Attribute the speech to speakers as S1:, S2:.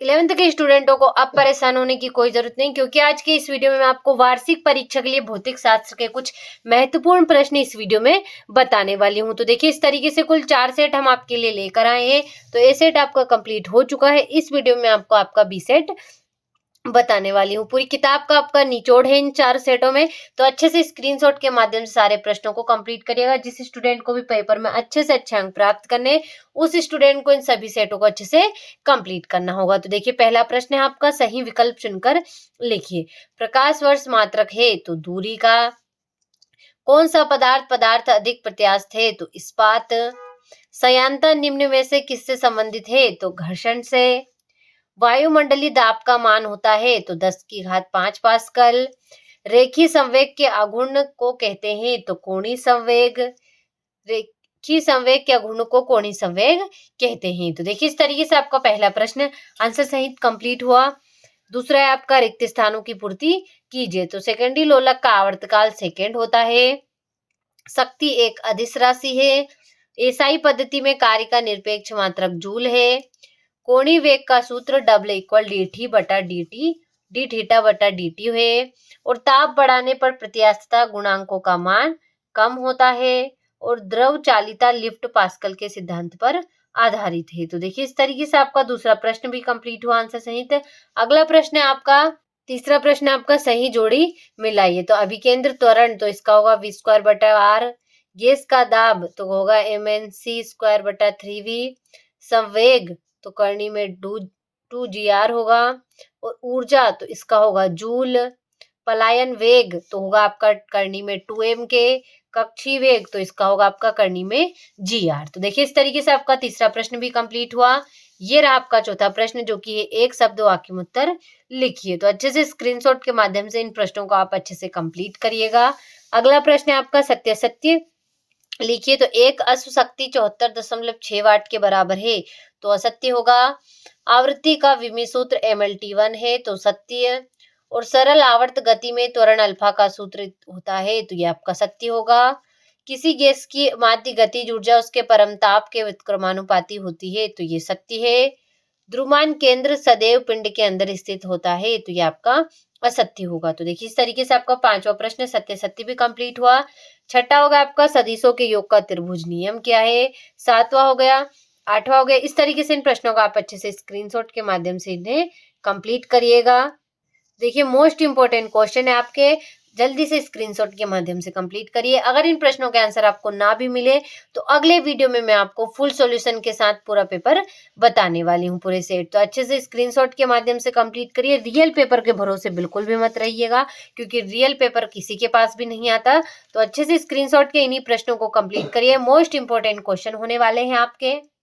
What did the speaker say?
S1: 11th के स्टूडेंटों को अब परेशान होने की कोई जरूरत नहीं, क्योंकि आज के इस वीडियो में मैं आपको वार्षिक परीक्षा के लिए भौतिक शास्त्र के कुछ महत्वपूर्ण प्रश्न इस वीडियो में बताने वाली हूं। तो देखिए, इस तरीके से कुल 4 सेट हम आपके लिए लेकर आए हैं। तो ए सेट आपका कंप्लीट हो चुका है। इस वीडियो में आपको आपका बी सेट बताने वाली हूँ। पूरी किताब का आपका निचोड़ है इन 4 सेटों में। तो अच्छे से स्क्रीनशॉट के माध्यम से सारे प्रश्नों को कंप्लीट करिएगा। जिस स्टूडेंट को भी पेपर में अच्छे से अच्छे अंक प्राप्त करने, उस स्टूडेंट को इन सभी सेटों को अच्छे से कंप्लीट करना होगा। तो देखिए, पहला प्रश्न है आपका, सही विकल्प चुनकर लिखिए। प्रकाश वर्ष मात्रक है तो दूरी का। कौन सा पदार्थ अधिक प्रत्यास्थ है तो इस्पात। सयांतर निम्न में से किससे संबंधित है तो घर्षण से। वायुमंडलीय दाब का मान होता है तो 10⁵ पास्कल। रेखीय संवेग के आघूर्ण को कहते हैं तो कोणीय संवेग। रेखीय संवेग के आघूर्ण को कोणीय संवेग कहते हैं। तो देखिए, इस तरीके से आपका पहला प्रश्न आंसर सहित कंप्लीट हुआ। दूसरा है आपका, रिक्त स्थानों की पूर्ति कीजिए। तो सेकेंडरी लोलक का आवर्तकाल सेकेंड होता है। शक्ति एक अदिश राशि है। एसआई पद्धति में कार्य का निरपेक्ष मात्रक जूल है। कोणीय वेग का सूत्र dt/dt dθ/dt है। और ताप बढ़ाने पर प्रत्यास्थता गुणांकों का मान कम होता है। और द्रव चालिता लिफ्ट पास्कल के सिद्धांत पर आधारित है। तो देखिए, इस तरीके से आपका दूसरा प्रश्न भी कंप्लीट हुआ आंसर सहित। अगला प्रश्न है आपका, तीसरा प्रश्न आपका, सही जोड़ी मिलाइए। तो अभिकेंद्र त्वरण, तो इसका होगा v²/r। गैस का दाब तो होगा mnc²/3v। संवेग तो करनी में 2gr होगा। और ऊर्जा तो इसका होगा जूल। पलायन वेग तो होगा आपका करनी में 2m के। कक्षीय वेग तो इसका होगा आपका करनी में gr। तो देखिए, इस तरीके से आपका तीसरा प्रश्न भी कंप्लीट हुआ। ये रहा आपका चौथा प्रश्न, जो कि है एक शब्द वाक्य में उत्तर लिखिए। तो अच्छे से स्क्रीनशॉट के माध्यम से इन प्रश्नों को आप अच्छे से कंप्लीट करिएगा। अगला प्रश्न है आपका, सत्य लिखिए। तो एक अश्व शक्ति 74.6 वाट के बराबर है तो असत्य होगा। आवृत्ति का विमीय सूत्र mLT1 है तो सत्य। और सरल आवर्त गति में त्वरण अल्फा का सूत्र होता है तो ये आपका सत्य होगा। किसी गैस की माध्य गतिज ऊर्जा उसके परमताप के व्युत्क्रमानुपाती होती है तो ये सत्य है। द्रुमान केंद्र सदैव पिंड के अंदर स्थित होता है तो ये आपका असत्य होगा। तो देखिए, इस तरीके से आपका पांचवा प्रश्न सत्य भी कंप्लीट हुआ। छठा होगा आपका, सदिशों के योग का त्रिभुज नियम क्या है। सातवां हो गया, आठवां हो गया। इस तरीके से इन प्रश्नों का आप अच्छे से स्क्रीनशॉट के माध्यम से इन्हें कंप्लीट करिएगा। देखिए, मोस्ट इंपोर्टेंट क्वेश्चन है आपके, जल्दी से स्क्रीनशॉट के माध्यम से कंप्लीट करिए। अगर इन प्रश्नों के आंसर आपको ना भी मिले तो अगले वीडियो में मैं आपको फुल सॉल्यूशन के साथ पूरा पेपर बताने वाली हूँ, पूरे सेट। तो अच्छे से स्क्रीनशॉट के माध्यम से कंप्लीट करिए। रियल पेपर के भरोसे बिल्कुल भी मत रहिएगा, क्योंकि रियल पेपर किसी के पास भी नहीं आता। तो अच्छे से स्क्रीनशॉट के इन्हीं प्रश्नों को कंप्लीट करिए। मोस्ट इंपोर्टेंट क्वेश्चन होने वाले हैं आपके।